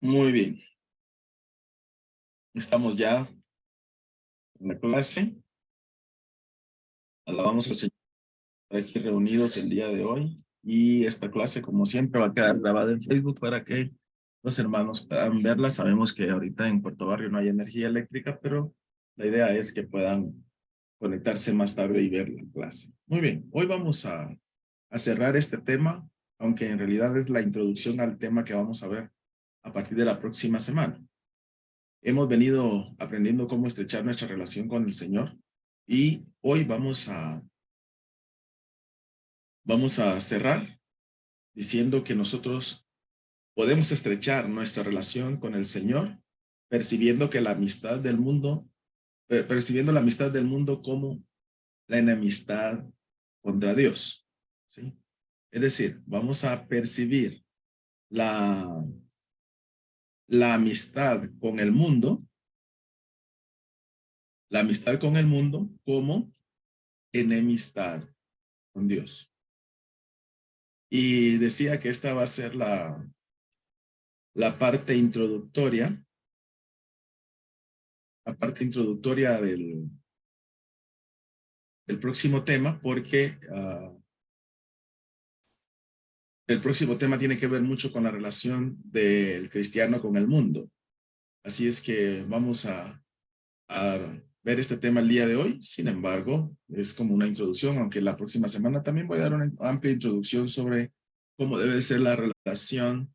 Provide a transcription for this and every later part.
Muy bien. Estamos ya en la clase. Alabamos al Señor por aquí reunidos el día de hoy. Y esta clase, como siempre, va a quedar grabada en Facebook para que los hermanos puedan verla. Sabemos que ahorita en Puerto Barrio no hay energía eléctrica, pero la idea es que puedan conectarse más tarde y ver la clase. Muy bien. Hoy vamos a cerrar este tema, aunque en realidad es la introducción al tema que vamos a ver a partir de la próxima semana. Hemos venido aprendiendo cómo estrechar nuestra relación con el Señor y hoy vamos a cerrar diciendo que nosotros podemos estrechar nuestra relación con el Señor percibiendo que la amistad del mundo, percibiendo la amistad del mundo como la enemistad contra Dios. ¿Sí? Es decir, vamos a percibir la, la amistad con el mundo, la amistad con el mundo como enemistad con Dios. Y decía que esta va a ser la parte introductoria, del próximo tema, porque el próximo tema tiene que ver mucho con la relación del cristiano con el mundo. Así es que vamos a ver este tema el día de hoy. Sin embargo, es como una introducción, aunque la próxima semana también voy a dar una amplia introducción sobre cómo debe ser la relación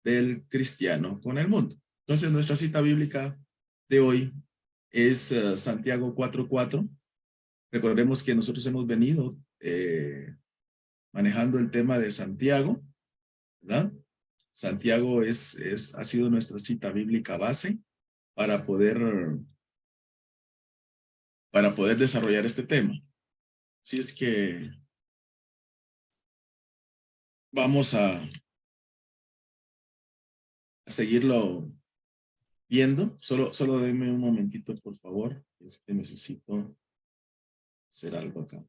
del cristiano con el mundo. Entonces, nuestra cita bíblica de hoy es Santiago 4:4. Recordemos que nosotros hemos venido manejando el tema de Santiago, ¿verdad? Santiago ha sido nuestra cita bíblica base para poder desarrollar este tema. Así es que vamos a seguirlo viendo. Solo denme un momentito, por favor. Es que necesito hacer algo acá.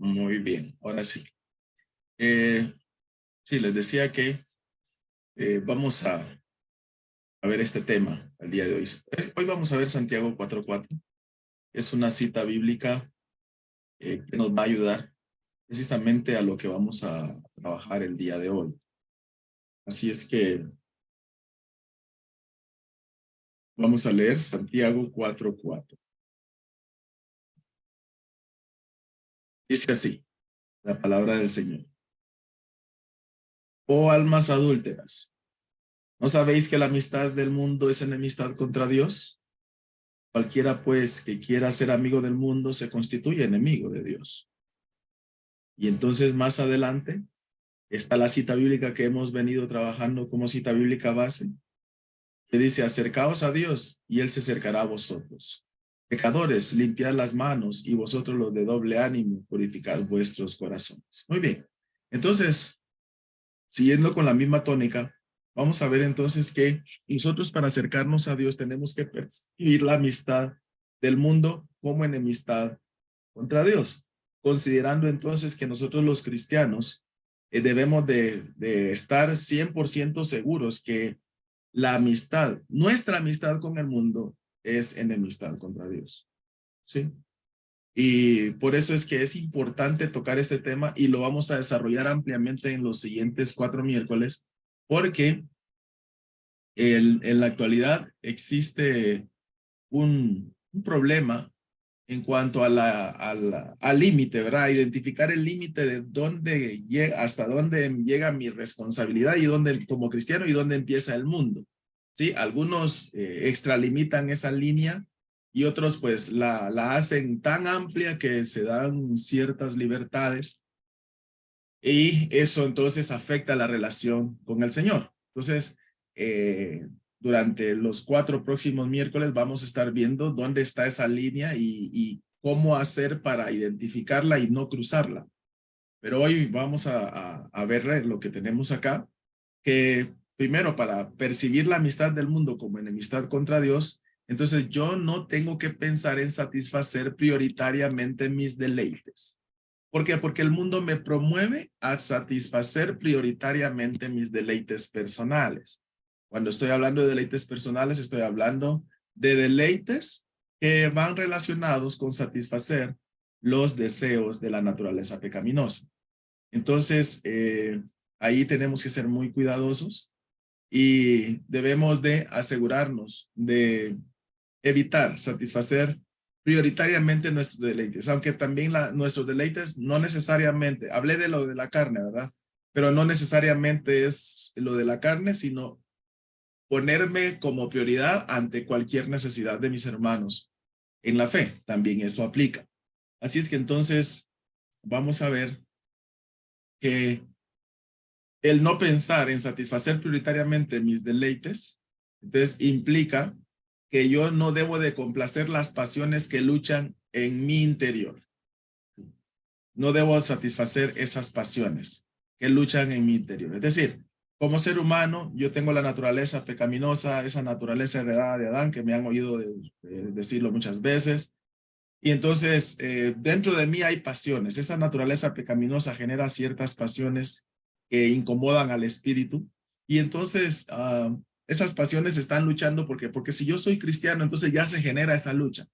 Muy bien, ahora sí. Sí, les decía que vamos a ver este tema el día de hoy. Hoy vamos a ver Santiago 4:4. Es una cita bíblica que nos va a ayudar precisamente a lo que vamos a trabajar el día de hoy. Así es que vamos a leer Santiago 4:4. Dice así, la palabra del Señor. Oh almas adúlteras, ¿no sabéis que la amistad del mundo es enemistad contra Dios? Cualquiera pues que quiera ser amigo del mundo se constituye enemigo de Dios. Y entonces más adelante está la cita bíblica que hemos venido trabajando como cita bíblica base, que dice, acercaos a Dios y Él se acercará a vosotros. Pecadores, limpiad las manos y vosotros los de doble ánimo, purificad vuestros corazones. Muy bien. Entonces, siguiendo con la misma tónica, vamos a ver entonces que nosotros para acercarnos a Dios tenemos que percibir la amistad del mundo como enemistad contra Dios, considerando entonces que nosotros los cristianos debemos de estar 100% seguros que la amistad, nuestra amistad con el mundo es enemistad contra Dios. ¿Sí? Y por eso es que es importante tocar este tema y lo vamos a desarrollar ampliamente en los siguientes 4 miércoles, porque en la actualidad existe un problema en cuanto al límite, ¿verdad? Identificar el límite de dónde llega, hasta dónde llega mi responsabilidad y dónde, como cristiano, y dónde empieza el mundo. ¿Sí? Algunos extralimitan esa línea y otros pues la hacen tan amplia que se dan ciertas libertades y eso entonces afecta la relación con el Señor. Entonces, durante los 4 próximos miércoles vamos a estar viendo dónde está esa línea y cómo hacer para identificarla y no cruzarla. Pero hoy vamos a ver lo que tenemos acá, que primero, para percibir la amistad del mundo como enemistad contra Dios, entonces yo no tengo que pensar en satisfacer prioritariamente mis deleites. ¿Por qué? Porque el mundo me promueve a satisfacer prioritariamente mis deleites personales. Cuando estoy hablando de deleites personales, estoy hablando de deleites que van relacionados con satisfacer los deseos de la naturaleza pecaminosa. Entonces, ahí tenemos que ser muy cuidadosos y debemos de asegurarnos de evitar satisfacer prioritariamente nuestros deleites, aunque también nuestros deleites no necesariamente, hablé de lo de la carne, ¿verdad? Pero no necesariamente es lo de la carne, sino ponerme como prioridad ante cualquier necesidad de mis hermanos en la fe. También eso aplica. Así es que entonces vamos a ver que el no pensar en satisfacer prioritariamente mis deleites, entonces implica que yo no debo de complacer las pasiones que luchan en mi interior. No debo satisfacer esas pasiones que luchan en mi interior. Es decir, como ser humano, yo tengo la naturaleza pecaminosa, esa naturaleza heredada de Adán, que me han oído decirlo muchas veces. Y entonces, dentro de mí hay pasiones. Esa naturaleza pecaminosa genera ciertas pasiones que incomodan al espíritu. Y entonces, esas pasiones están luchando porque si yo soy cristiano, entonces ya se genera esa lucha.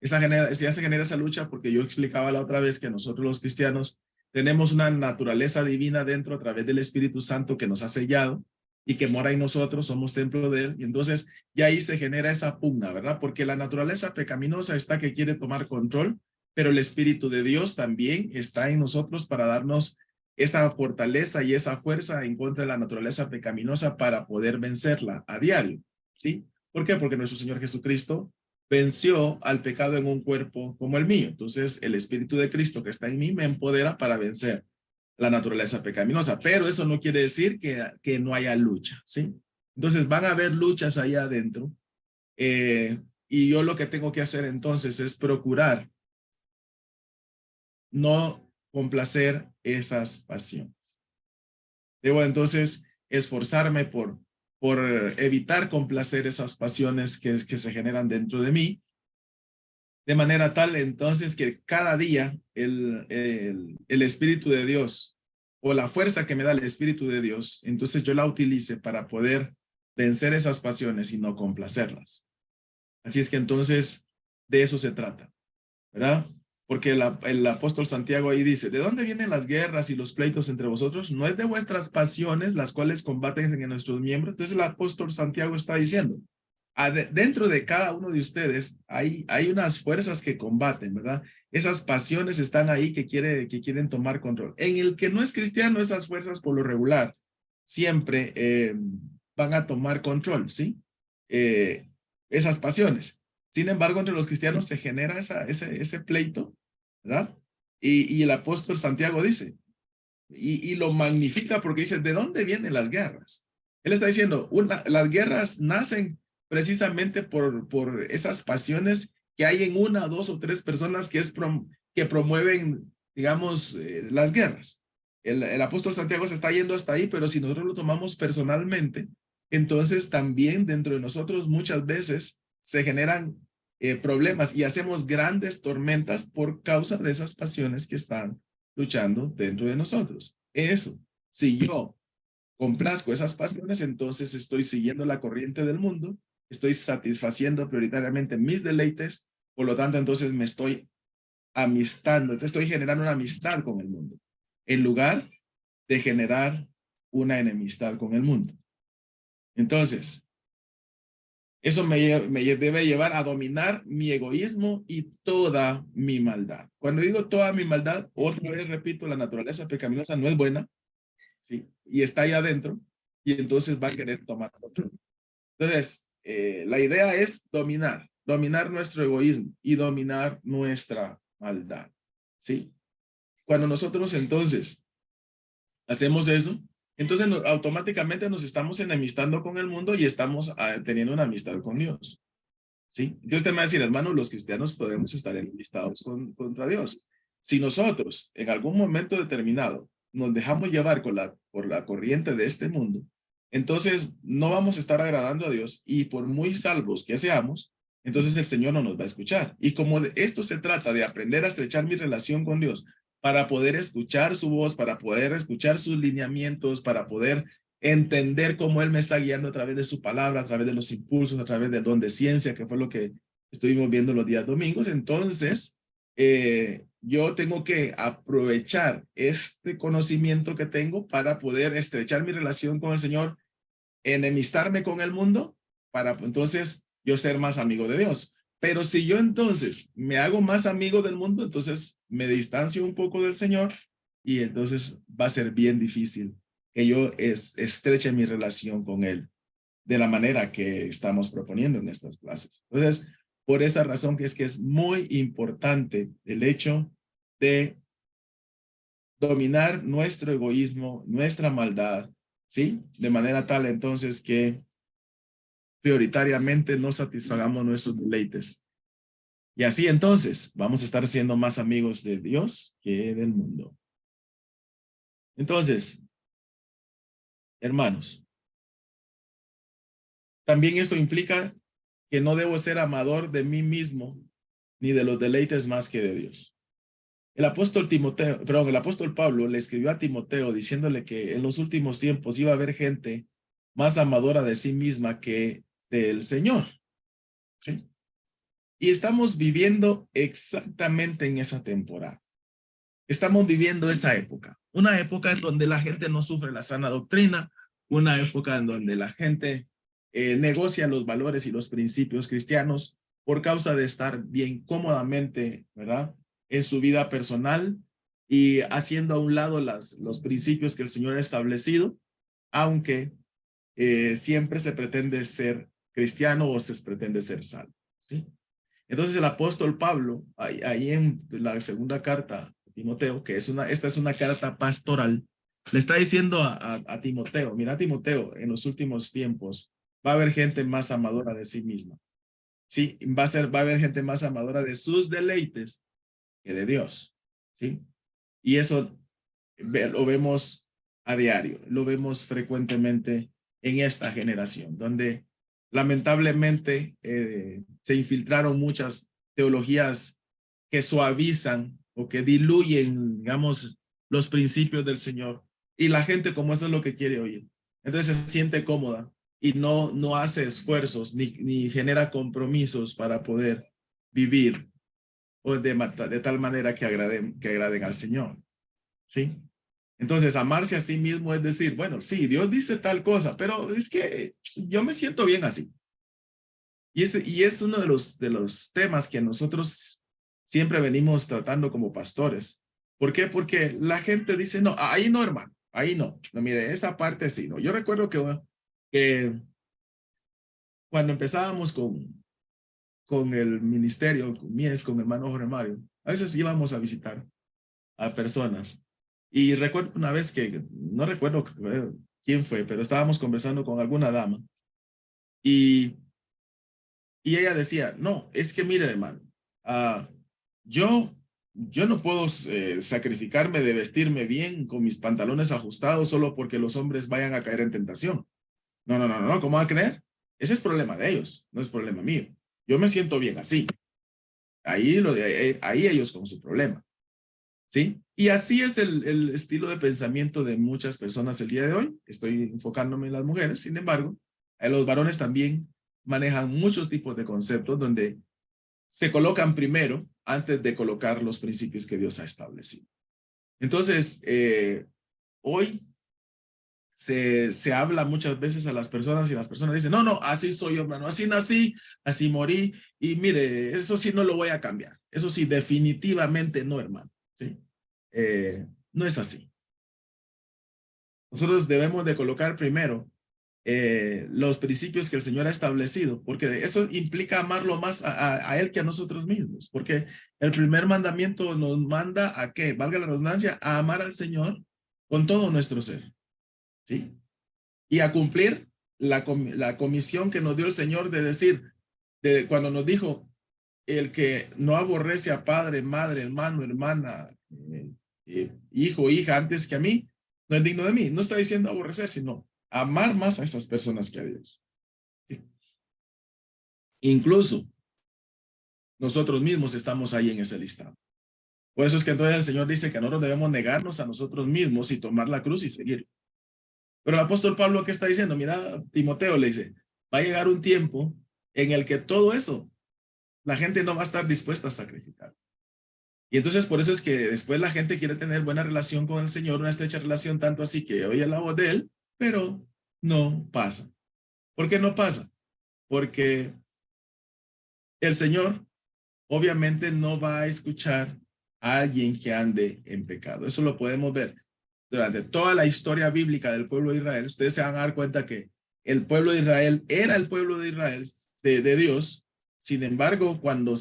Ya se genera esa lucha porque yo explicaba la otra vez que nosotros los cristianos tenemos una naturaleza divina dentro a través del Espíritu Santo que nos ha sellado y que mora en nosotros, somos templo de él. Y entonces ya ahí se genera esa pugna, ¿verdad? Porque la naturaleza pecaminosa está que quiere tomar control, pero el Espíritu de Dios también está en nosotros para darnos esa fortaleza y esa fuerza en contra de la naturaleza pecaminosa para poder vencerla a diario, ¿sí? ¿Por qué? Porque nuestro Señor Jesucristo venció al pecado en un cuerpo como el mío. Entonces, el Espíritu de Cristo que está en mí me empodera para vencer la naturaleza pecaminosa, pero eso no quiere decir que no haya lucha, ¿sí? Entonces, van a haber luchas ahí adentro, y yo lo que tengo que hacer entonces es procurar no complacer esas pasiones. Debo entonces esforzarme por evitar complacer esas pasiones que se generan dentro de mí, de manera tal entonces que cada día el Espíritu de Dios o la fuerza que me da el Espíritu de Dios, entonces yo la utilice para poder vencer esas pasiones y no complacerlas. Así es que entonces de eso se trata, ¿verdad? Porque el apóstol Santiago ahí dice, ¿de dónde vienen las guerras y los pleitos entre vosotros? ¿No es de vuestras pasiones las cuales combaten en nuestros miembros? Entonces el apóstol Santiago está diciendo, dentro de cada uno de ustedes hay unas fuerzas que combaten, ¿verdad? Esas pasiones están ahí que quieren tomar control. En el que no es cristiano, esas fuerzas por lo regular siempre van a tomar control, ¿sí? Esas pasiones. Sin embargo, entre los cristianos se genera ese pleito, ¿verdad? Y el apóstol Santiago dice, y lo magnifica porque dice, ¿de dónde vienen las guerras? Él está diciendo, las guerras nacen precisamente por esas pasiones que hay en una, dos o tres personas que promueven, digamos, las guerras. El apóstol Santiago se está yendo hasta ahí, pero si nosotros lo tomamos personalmente, entonces también dentro de nosotros muchas veces se generan problemas y hacemos grandes tormentas por causa de esas pasiones que están luchando dentro de nosotros. Eso, si yo complazco esas pasiones, entonces estoy siguiendo la corriente del mundo, estoy satisfaciendo prioritariamente mis deleites, por lo tanto, entonces me estoy amistando, estoy generando una amistad con el mundo, en lugar de generar una enemistad con el mundo. Entonces, eso me debe llevar a dominar mi egoísmo y toda mi maldad. Cuando digo toda mi maldad, otra vez repito, la naturaleza pecaminosa no es buena, ¿sí? Y está ahí adentro, y entonces va a querer tomar control. Entonces, la idea es dominar nuestro egoísmo y dominar nuestra maldad, ¿sí? Cuando nosotros entonces hacemos eso, entonces automáticamente nos estamos enemistando con el mundo y estamos teniendo una amistad con Dios, ¿sí? Entonces usted me va a decir, hermano, los cristianos podemos estar enemistados contra Dios. Si nosotros en algún momento determinado nos dejamos llevar por la corriente de este mundo, entonces no vamos a estar agradando a Dios y por muy salvos que seamos, entonces el Señor no nos va a escuchar. Y como de esto se trata de aprender a estrechar mi relación con Dios para poder escuchar su voz, para poder escuchar sus lineamientos, para poder entender cómo Él me está guiando a través de su palabra, a través de los impulsos, a través del don de ciencia, que fue lo que estuvimos viendo los días domingos. Entonces, yo tengo que aprovechar este conocimiento que tengo para poder estrechar mi relación con el Señor, enemistarme con el mundo, para entonces yo ser más amigo de Dios. Pero si yo entonces me hago más amigo del mundo, entonces me distancio un poco del Señor y entonces va a ser bien difícil que yo estreche mi relación con Él de la manera que estamos proponiendo en estas clases. Entonces, por esa razón que es muy importante el hecho de dominar nuestro egoísmo, nuestra maldad, ¿sí? De manera tal entonces que prioritariamente no satisfagamos nuestros deleites. Y así entonces vamos a estar siendo más amigos de Dios que del mundo. Entonces, hermanos, también esto implica que no debo ser amador de mí mismo ni de los deleites más que de Dios. El apóstol el apóstol Pablo le escribió a Timoteo diciéndole que en los últimos tiempos iba a haber gente más amadora de sí misma que del Señor. ¿Sí? Y estamos viviendo exactamente en esa temporada. Estamos viviendo esa época. Una época en donde la gente no sufre la sana doctrina, una época en donde la gente negocia los valores y los principios cristianos por causa de estar bien cómodamente, ¿verdad? En su vida personal y haciendo a un lado los principios que el Señor ha establecido, aunque siempre se pretende ser cristiano o se pretende ser salvo, ¿sí? Entonces el apóstol Pablo, ahí en la segunda carta a Timoteo, que esta es una carta pastoral, le está diciendo a Timoteo, mira Timoteo, en los últimos tiempos va a haber gente más amadora de sí misma. Sí, va a haber gente más amadora de sus deleites que de Dios. Sí, y eso lo vemos a diario, lo vemos frecuentemente en esta generación, donde lamentablemente se infiltraron muchas teologías que suavizan o que diluyen, digamos, los principios del Señor. Y la gente, como eso es lo que quiere oír, entonces se siente cómoda y no hace esfuerzos ni genera compromisos para poder vivir o de tal manera que agraden al Señor. ¿Sí? Entonces, amarse a sí mismo es decir, bueno, sí, Dios dice tal cosa, pero es que yo me siento bien así. Y es uno de los temas que nosotros siempre venimos tratando como pastores. ¿Por qué? Porque la gente dice, no, ahí no, hermano, ahí no. No, mire, esa parte sí, no. Yo recuerdo que cuando empezábamos con el ministerio, con hermano Jorge Mario, a veces íbamos a visitar a personas. Y recuerdo una vez que, no recuerdo quién fue, pero estábamos conversando con alguna dama y, y ella decía, no, es que mire, hermano, uh, yo, yo no puedo sacrificarme de vestirme bien con mis pantalones ajustados solo porque los hombres vayan a caer en tentación. No, no, no, no, ¿cómo va a creer? Ese es problema de ellos, no es problema mío. Yo me siento bien así. Ahí ellos con su problema. ¿Sí? Y así es el estilo de pensamiento de muchas personas el día de hoy. Estoy enfocándome en las mujeres, sin embargo, los varones también manejan muchos tipos de conceptos donde se colocan primero antes de colocar los principios que Dios ha establecido. Entonces, hoy se habla muchas veces a las personas y las personas dicen, no, no, así soy yo, hermano, así nací, así morí, y mire, eso sí no lo voy a cambiar. Eso sí, definitivamente no, hermano. ¿Sí? No es así. Nosotros debemos de colocar primero los principios que el Señor ha establecido, porque eso implica amarlo más a Él que a nosotros mismos, porque el primer mandamiento nos manda a qué, valga la redundancia, a amar al Señor con todo nuestro ser, ¿sí? Y a cumplir la comisión que nos dio el Señor de decir, cuando nos dijo, el que no aborrece a padre, madre, hermano, hermana, hijo, hija antes que a mí, no es digno de mí. No está diciendo aborrecer, sino amar más a esas personas que a Dios. ¿Sí? Incluso nosotros mismos estamos ahí en ese listado. Por eso es que entonces el Señor dice que nosotros debemos negarnos a nosotros mismos y tomar la cruz y seguir. Pero el apóstol Pablo, ¿qué está diciendo? Mira, Timoteo le dice, va a llegar un tiempo en el que todo eso, la gente no va a estar dispuesta a sacrificar. Y entonces por eso es que después la gente quiere tener buena relación con el Señor, una estrecha relación, tanto así que oye la voz de Él, pero no pasa. ¿Por qué no pasa? Porque el Señor obviamente no va a escuchar a alguien que ande en pecado. Eso lo podemos ver durante toda la historia bíblica del pueblo de Israel. Ustedes se van a dar cuenta que el pueblo de Israel era el pueblo de Israel, de Dios. Sin embargo, cuando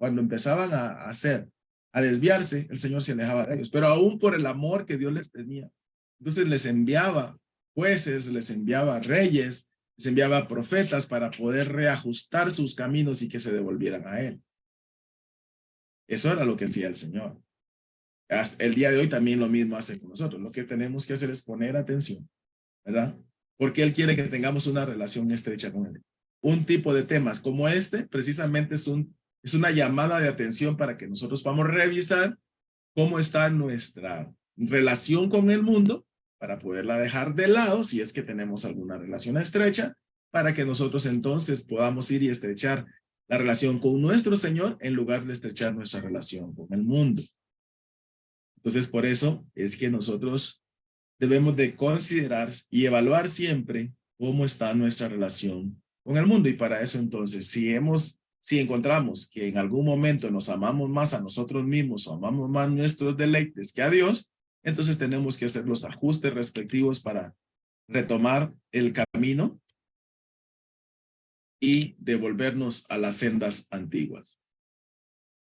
empezaban a desviarse, el Señor se alejaba de ellos. Pero aún por el amor que Dios les tenía, entonces les enviaba jueces, les enviaba reyes, les enviaba profetas para poder reajustar sus caminos y que se devolvieran a Él. Eso era lo que hacía el Señor. Hasta el día de hoy también lo mismo hace con nosotros. Lo que tenemos que hacer es poner atención, ¿verdad? Porque Él quiere que tengamos una relación estrecha con Él. Un tipo de temas como este precisamente es una llamada de atención para que nosotros podamos revisar cómo está nuestra relación con el mundo para poderla dejar de lado si es que tenemos alguna relación estrecha, para que nosotros entonces podamos ir y estrechar la relación con nuestro Señor en lugar de estrechar nuestra relación con el mundo. Entonces, por eso es que nosotros debemos de considerar y evaluar siempre cómo está nuestra relación con el mundo. Y para eso, entonces, si encontramos que en algún momento nos amamos más a nosotros mismos o amamos más nuestros deleites que a Dios, entonces tenemos que hacer los ajustes respectivos para retomar el camino y devolvernos a las sendas antiguas.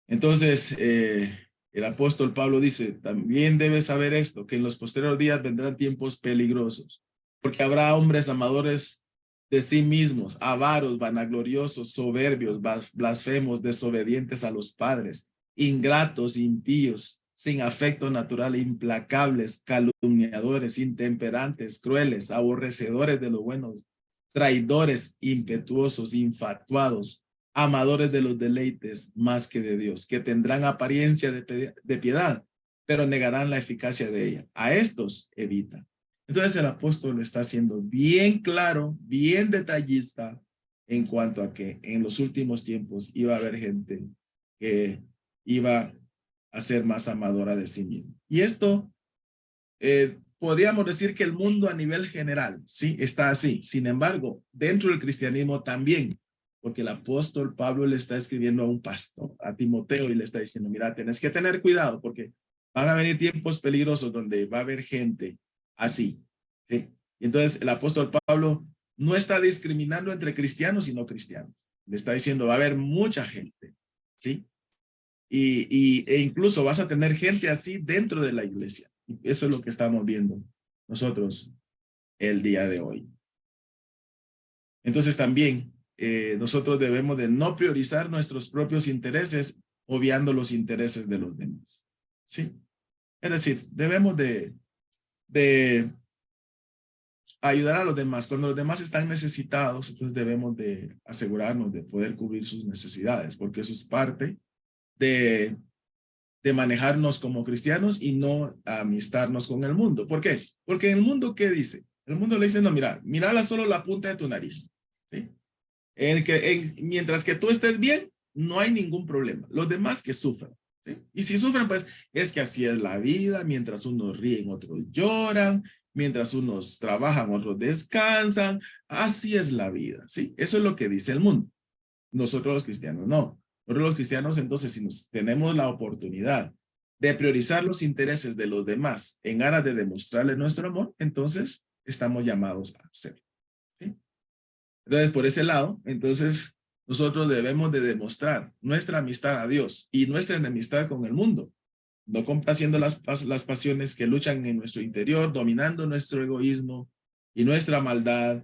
Entonces, el apóstol Pablo dice, también debes saber esto, que en los posteriores días vendrán tiempos peligrosos, porque habrá hombres amadores de sí mismos, avaros, vanagloriosos, soberbios, blasfemos, desobedientes a los padres, ingratos, impíos, sin afecto natural, implacables, calumniadores, intemperantes, crueles, aborrecedores de lo bueno, traidores, impetuosos, infatuados, amadores de los deleites más que de Dios, que tendrán apariencia de piedad, pero negarán la eficacia de ella. A estos evita. Entonces el apóstol está haciendo bien claro, bien detallista en cuanto a que en los últimos tiempos iba a haber gente que iba a ser más amadora de sí misma. Y esto podríamos decir que el mundo a nivel general, sí, está así. Sin embargo, dentro del cristianismo también, porque el apóstol Pablo le está escribiendo a un pastor, a Timoteo, y le está diciendo, mira, tenés que tener cuidado porque van a venir tiempos peligrosos donde va a haber gente así. ¿Sí? Y entonces el apóstol Pablo no está discriminando entre cristianos y no cristianos. Le está diciendo, va a haber mucha gente, ¿sí? E incluso vas a tener gente así dentro de la iglesia. Y eso es lo que estamos viendo nosotros el día de hoy. Entonces también nosotros debemos de no priorizar nuestros propios intereses obviando los intereses de los demás. ¿Sí? Es decir, debemos de ayudar a los demás. Cuando los demás están necesitados, entonces debemos de asegurarnos de poder cubrir sus necesidades, porque eso es parte de manejarnos como cristianos y no amistarnos con el mundo. ¿Por qué? Porque el mundo, ¿qué dice? El mundo le dice, no, mírala solo la punta de tu nariz. ¿Sí? Mientras que tú estés bien, no hay ningún problema. Los demás que sufran. ¿Sí? Y si sufren, pues es que así es la vida. Mientras unos ríen, otros lloran. Mientras unos trabajan, otros descansan. Así es la vida. ¿Sí? Eso es lo que dice el mundo. Nosotros los cristianos no. Nosotros los cristianos, entonces, si tenemos la oportunidad de priorizar los intereses de los demás en aras de demostrarles nuestro amor, entonces estamos llamados a hacerlo. ¿Sí? Entonces, por ese lado, entonces nosotros debemos de demostrar nuestra amistad a Dios y nuestra enemistad con el mundo, no complaciendo las pasiones que luchan en nuestro interior, dominando nuestro egoísmo y nuestra maldad,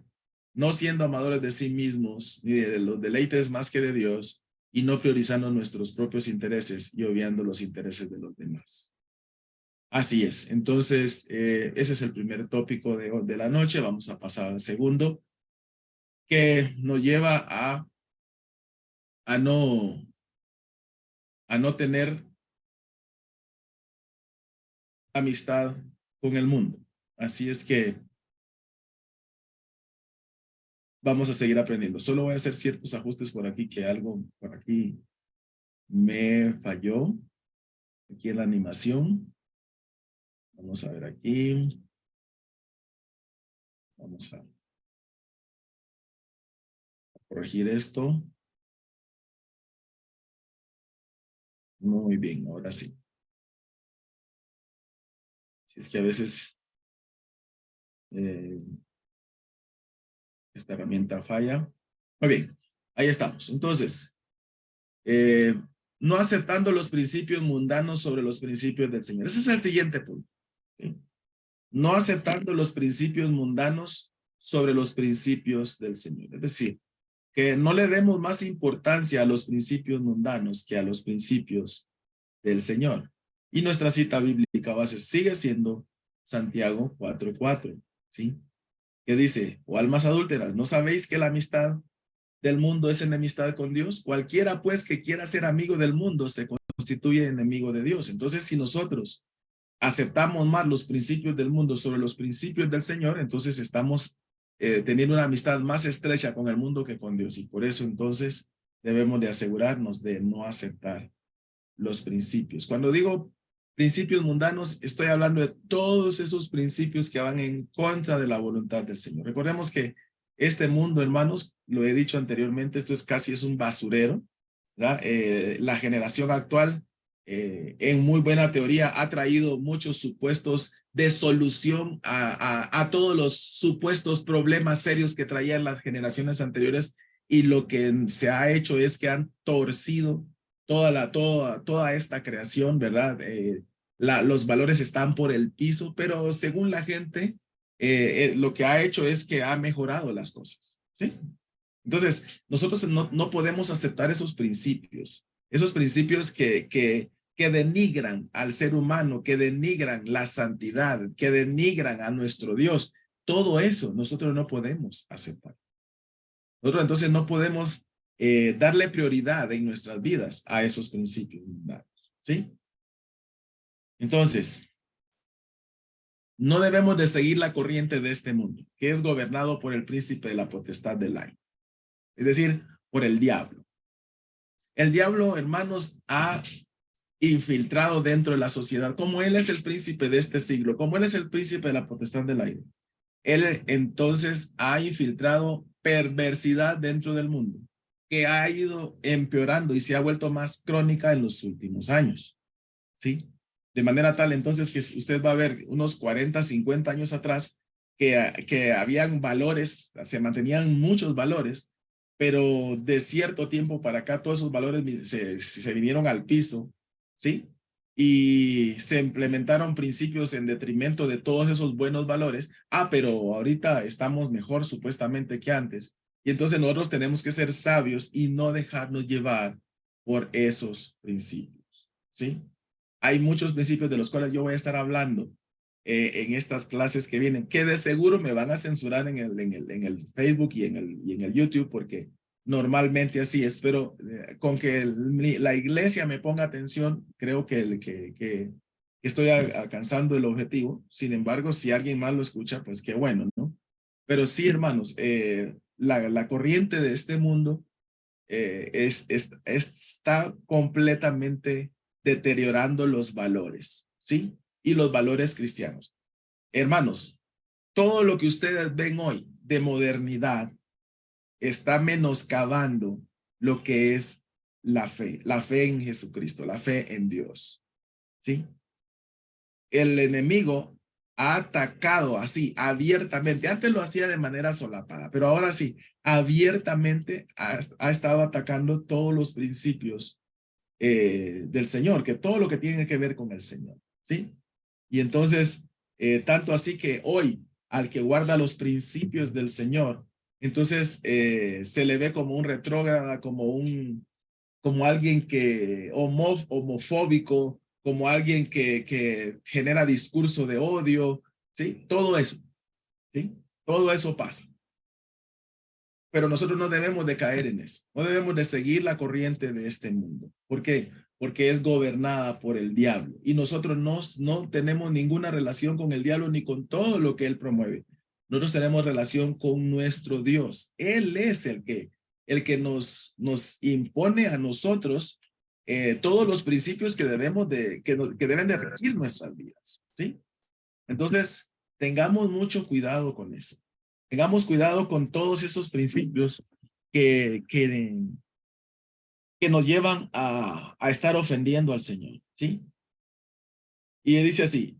no siendo amadores de sí mismos ni de los deleites más que de Dios, y no priorizando nuestros propios intereses y obviando los intereses de los demás. Así es. Entonces, ese es el primer tópico de la noche. Vamos a pasar al segundo, que nos lleva a no, a no tener amistad con el mundo. Así es que vamos a seguir aprendiendo. Solo voy a hacer ciertos ajustes por aquí, que algo por aquí me falló. Aquí en la animación. Vamos a ver aquí. Vamos a corregir esto. Muy bien, ahora sí. Si es que a veces eh, esta herramienta falla. Muy bien, ahí estamos. Entonces, eh, no aceptando los principios mundanos sobre los principios del Señor. Ese es el siguiente punto. ¿Sí? No aceptando los principios mundanos sobre los principios del Señor. Es decir, que no le demos más importancia a los principios mundanos que a los principios del Señor. Y nuestra cita bíblica base sigue siendo Santiago 4:4, ¿sí? Que dice, o almas adúlteras, ¿no sabéis que la amistad del mundo es enemistad con Dios? Cualquiera pues que quiera ser amigo del mundo se constituye enemigo de Dios. Entonces, si nosotros aceptamos más los principios del mundo sobre los principios del Señor, entonces estamos teniendo una amistad más estrecha con el mundo que con Dios. Y por eso entonces debemos de asegurarnos de no aceptar los principios. Cuando digo principios mundanos, estoy hablando de todos esos principios que van en contra de la voluntad del Señor. Recordemos que este mundo, hermanos, lo he dicho anteriormente, esto es casi es un basurero, ¿verdad? La generación actual, en muy buena teoría, ha traído muchos supuestos de solución a todos los supuestos problemas serios que traían las generaciones anteriores, y lo que se ha hecho es que han torcido toda esta creación, ¿verdad? Los valores están por el piso, pero según la gente, lo que ha hecho es que ha mejorado las cosas, ¿sí? Entonces, nosotros no podemos aceptar esos principios que denigran al ser humano, que denigran la santidad, que denigran a nuestro Dios. Todo eso nosotros no podemos aceptar. Nosotros entonces no podemos darle prioridad en nuestras vidas a esos principios mundanos, ¿sí? Entonces, no debemos de seguir la corriente de este mundo, que es gobernado por el príncipe de la potestad del aire, es decir, por el diablo. El diablo, hermanos, ha infiltrado dentro de la sociedad, como él es el príncipe de este siglo, como él es el príncipe de la potestad del aire. Él entonces ha infiltrado perversidad dentro del mundo, que ha ido empeorando y se ha vuelto más crónica en los últimos años, ¿sí? De manera tal entonces que usted va a ver unos 40, 50 años atrás que habían valores, se mantenían muchos valores, pero de cierto tiempo para acá todos esos valores se vinieron al piso, ¿sí? Y se implementaron principios en detrimento de todos esos buenos valores. Pero ahorita estamos mejor supuestamente que antes. Y entonces nosotros tenemos que ser sabios y no dejarnos llevar por esos principios, ¿sí? Hay muchos principios de los cuales yo voy a estar hablando en estas clases que vienen, que de seguro me van a censurar en el Facebook y en el YouTube, porque normalmente así es, pero con que la iglesia me ponga atención, creo que estoy alcanzando el objetivo. Sin embargo, si alguien más lo escucha, pues qué bueno, ¿no? Pero sí, hermanos, la corriente de este mundo está completamente deteriorando los valores, ¿sí? Y los valores cristianos. Hermanos, todo lo que ustedes ven hoy de modernidad está menoscabando lo que es la fe en Jesucristo, la fe en Dios, ¿sí? El enemigo ha atacado así abiertamente. Antes lo hacía de manera solapada, pero ahora sí, abiertamente ha estado atacando todos los principios del Señor, que todo lo que tiene que ver con el Señor, ¿sí? Y entonces, tanto así que hoy, al que guarda los principios del Señor, entonces se le ve como un retrógrada, como alguien que homofóbico, como alguien que genera discurso de odio, ¿sí? Todo eso, ¿sí? Todo eso pasa. Pero nosotros no debemos de caer en eso. No debemos de seguir la corriente de este mundo. ¿Por qué? Porque es gobernada por el diablo. Y nosotros no tenemos ninguna relación con el diablo ni con todo lo que él promueve. Nosotros tenemos relación con nuestro Dios. Él es el que nos impone a nosotros todos los principios que que deben de regir nuestras vidas. ¿Sí? Entonces, tengamos mucho cuidado con eso. Tengamos cuidado con todos esos principios que, que, que nos llevan a estar ofendiendo al Señor, ¿sí? Y dice así,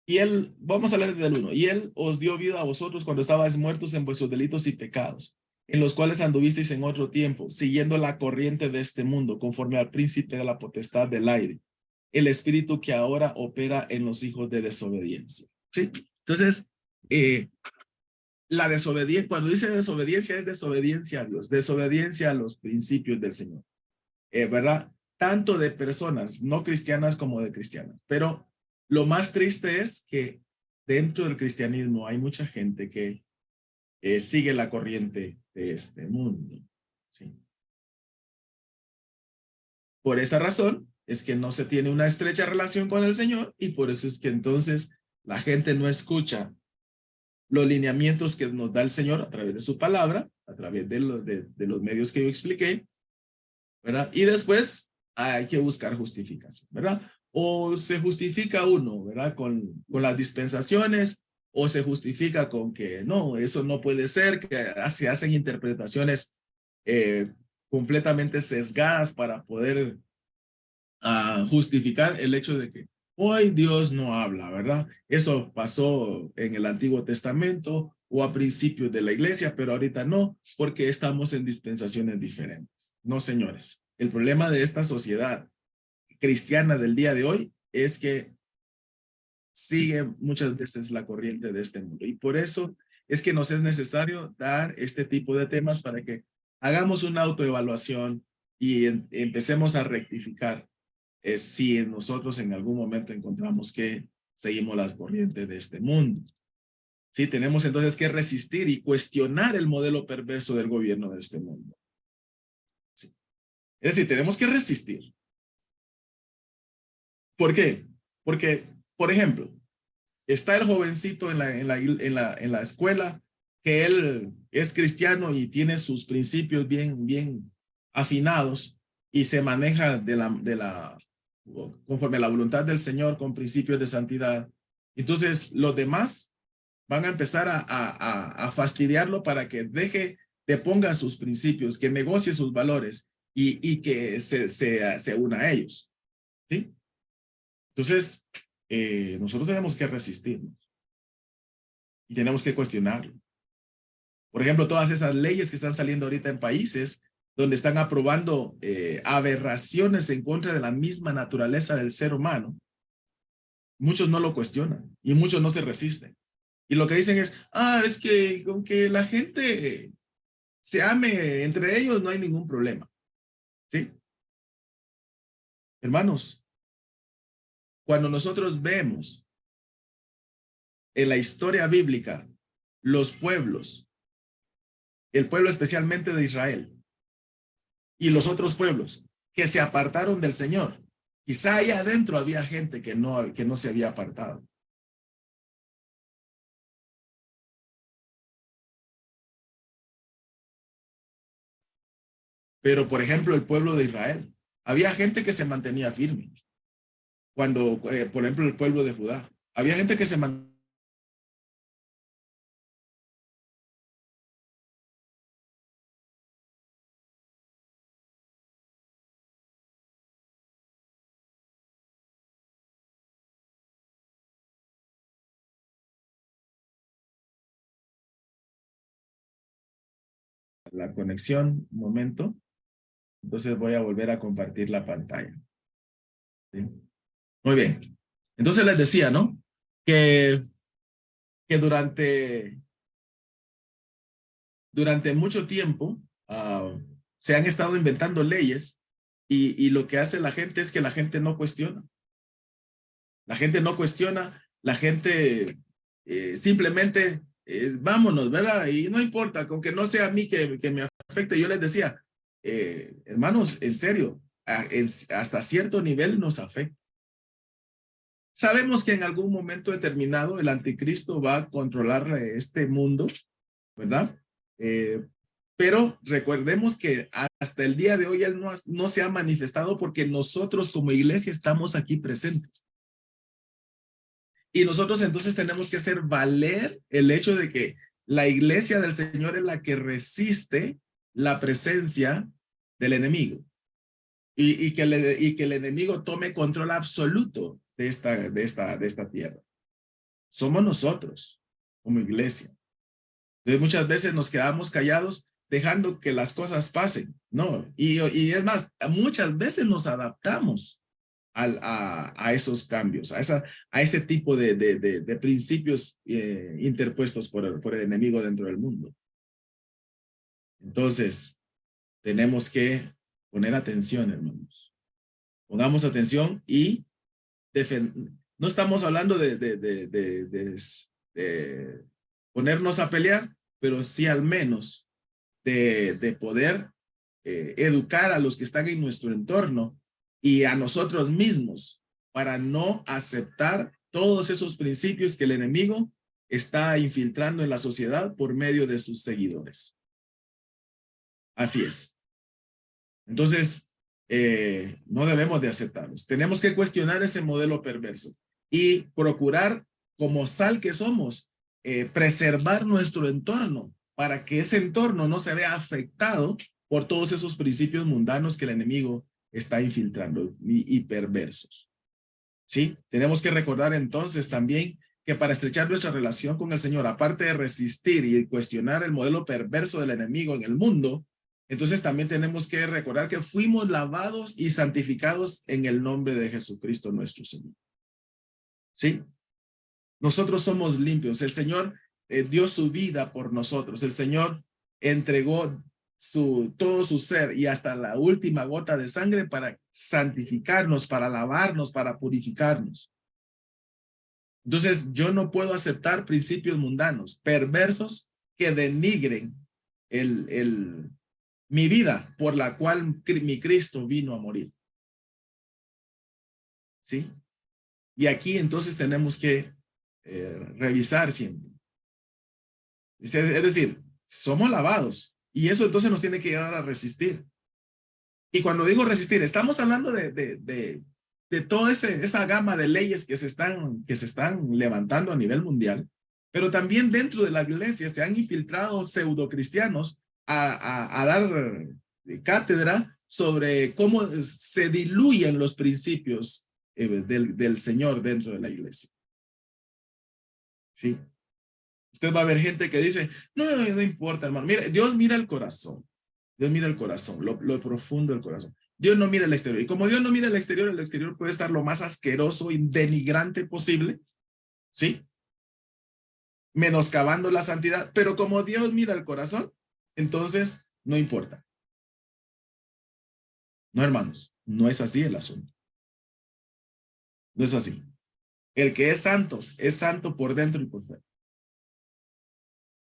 y él, vamos a hablar del uno, y él os dio vida a vosotros cuando estabais muertos en vuestros delitos y pecados, en los cuales anduvisteis en otro tiempo, siguiendo la corriente de este mundo, conforme al príncipe de la potestad del aire, el espíritu que ahora opera en los hijos de desobediencia, ¿sí? Entonces, la desobediencia, cuando dice desobediencia, es desobediencia a Dios, desobediencia a los principios del Señor, ¿verdad? Tanto de personas no cristianas como de cristianas. Pero lo más triste es que dentro del cristianismo hay mucha gente que sigue la corriente de este mundo. ¿Sí? Por esa razón es que no se tiene una estrecha relación con el Señor y por eso es que entonces la gente no escucha los lineamientos que nos da el Señor a través de su palabra, a través de los medios que yo expliqué, ¿verdad? Y después hay que buscar justificación, ¿verdad? O se justifica uno, ¿verdad? Con las dispensaciones, o se justifica con que no, eso no puede ser, que se hacen interpretaciones eh, completamente sesgadas para poder justificar el hecho de que hoy Dios no habla, ¿verdad? Eso pasó en el Antiguo Testamento o a principios de la iglesia, pero ahorita no, porque estamos en dispensaciones diferentes. No, señores. El problema de esta sociedad cristiana del día de hoy es que sigue muchas veces la corriente de este mundo. Y por eso es que nos es necesario dar este tipo de temas para que hagamos una autoevaluación y empecemos a rectificar si nosotros en algún momento encontramos que seguimos las corrientes de este mundo. Sí, tenemos entonces que resistir y cuestionar el modelo perverso del gobierno de este mundo. Sí. Es decir, tenemos que resistir. ¿Por qué? Porque, por ejemplo, está el jovencito en la escuela que él es cristiano y tiene sus principios bien afinados y se maneja conforme a la voluntad del Señor con principios de santidad. Entonces, los demás van a empezar a fastidiarlo para que ponga sus principios, que negocie sus valores y que se una a ellos. ¿Sí? Entonces, nosotros tenemos que resistirnos y tenemos que cuestionarlo. Por ejemplo, todas esas leyes que están saliendo ahorita en países donde están aprobando aberraciones en contra de la misma naturaleza del ser humano, muchos no lo cuestionan y muchos no se resisten. Y lo que dicen es, es que con que la gente se ame entre ellos no hay ningún problema. ¿Sí? Hermanos, cuando nosotros vemos en la historia bíblica los pueblos, el pueblo especialmente de Israel y los otros pueblos que se apartaron del Señor, quizá ahí adentro había gente que no se había apartado. Pero, por ejemplo, el pueblo de Israel, había gente que se mantenía firme. Cuando, por ejemplo, el pueblo de Judá, había gente que se mantenía. La conexión, un momento. Entonces voy a volver a compartir la pantalla. ¿Sí? Muy bien. Entonces les decía, ¿no? Que, que durante mucho tiempo se han estado inventando leyes y lo que hace la gente es que la gente no cuestiona. La gente no cuestiona, la gente simplemente vámonos, ¿verdad? Y no importa, con que no sea a mí que me afecte. Yo les decía, hermanos, en serio, hasta cierto nivel nos afecta. Sabemos que en algún momento determinado el anticristo va a controlar este mundo, ¿verdad? Eh, pero recordemos que hasta el día de hoy él no se ha manifestado porque nosotros como iglesia estamos aquí presentes. Y nosotros entonces tenemos que hacer valer el hecho de que la iglesia del Señor es la que resiste la presencia del enemigo. Y que el enemigo tome control absoluto de esta tierra. Somos nosotros como iglesia. Entonces muchas veces nos quedamos callados dejando que las cosas pasen, ¿no? Y es más, muchas veces nos adaptamos a esos cambios, a ese tipo de principios interpuestos por el enemigo dentro del mundo. Entonces, tenemos que poner atención, hermanos. Pongamos atención y no estamos hablando de ponernos a pelear, pero sí al menos de poder educar a los que están en nuestro entorno y a nosotros mismos para no aceptar todos esos principios que el enemigo está infiltrando en la sociedad por medio de sus seguidores. Así es. Entonces, no debemos de aceptarlos. Tenemos que cuestionar ese modelo perverso y procurar, como sal que somos, preservar nuestro entorno para que ese entorno no se vea afectado por todos esos principios mundanos que el enemigo está infiltrando y perversos. ¿Sí? Tenemos que recordar entonces también que para estrechar nuestra relación con el Señor, aparte de resistir y cuestionar el modelo perverso del enemigo en el mundo, entonces también tenemos que recordar que fuimos lavados y santificados en el nombre de Jesucristo nuestro Señor. ¿Sí? Nosotros somos limpios. El Señor dio su vida por nosotros. El Señor entregó todo su ser y hasta la última gota de sangre para santificarnos, para lavarnos, para purificarnos. Entonces, yo no puedo aceptar principios mundanos, perversos, que denigren mi vida por la cual mi Cristo vino a morir. ¿Sí? Y aquí entonces tenemos que revisar siempre. Es decir, somos lavados y eso entonces nos tiene que llevar a resistir. Y cuando digo resistir, estamos hablando de toda esa gama de leyes que se están levantando a nivel mundial, pero también dentro de la iglesia se han infiltrado pseudocristianos a dar cátedra sobre cómo se diluyen los principios del Señor dentro de la iglesia. ¿Sí? Usted va a ver gente que dice, no importa, hermano. Mira, Dios mira el corazón. Dios mira el corazón, lo profundo del corazón. Dios no mira el exterior. Y como Dios no mira el exterior puede estar lo más asqueroso y denigrante posible, ¿sí? Menoscabando la santidad. Pero como Dios mira el corazón, entonces no importa. No, hermanos, no es así el asunto. No es así. El que es santo por dentro y por fuera.